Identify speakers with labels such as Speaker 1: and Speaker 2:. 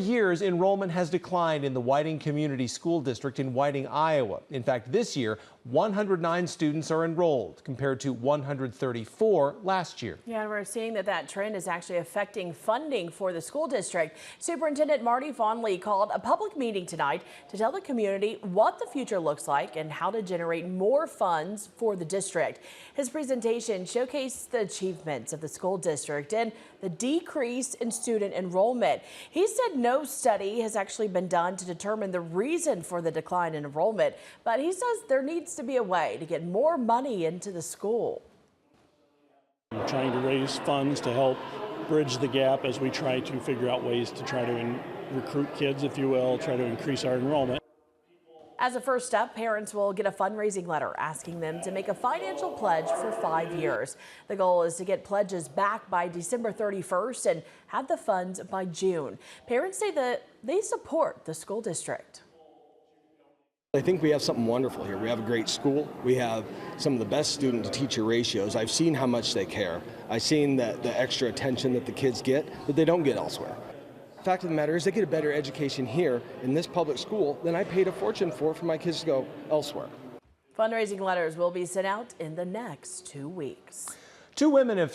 Speaker 1: Years, enrollment has declined in the Whiting Community School District in Whiting, Iowa. In fact, this year, 109 students are enrolled compared to 134 last year.
Speaker 2: Yeah, and we're seeing that trend is actually affecting funding for the school district. Superintendent Marty Vonley called a public meeting tonight to tell the community what the future looks like and how to generate more funds for the district. His presentation showcased the achievements of the school district and the decrease in student enrollment. He said no study has actually been done to determine the reason for the decline in enrollment, but he says there needs to be a way to get more money into the school.
Speaker 3: We're trying to raise funds to help bridge the gap as we try to figure out ways to try to recruit kids, if you will, try to increase our enrollment.
Speaker 2: As a first step, parents will get a fundraising letter asking them to make a financial pledge for 5 years. The goal is to get pledges back by December 31st and have the funds by June. Parents say that they support the school district.
Speaker 4: I think we have something wonderful here. We have a great school. We have some of the best student to teacher ratios. I've seen how much they care. I've seen the extra attention that the kids get that they don't get elsewhere. The fact of the matter is they get a better education here in this public school than I paid a fortune for my kids to go elsewhere.
Speaker 2: Fundraising letters will be sent out in the next 2 weeks.
Speaker 1: 2 women have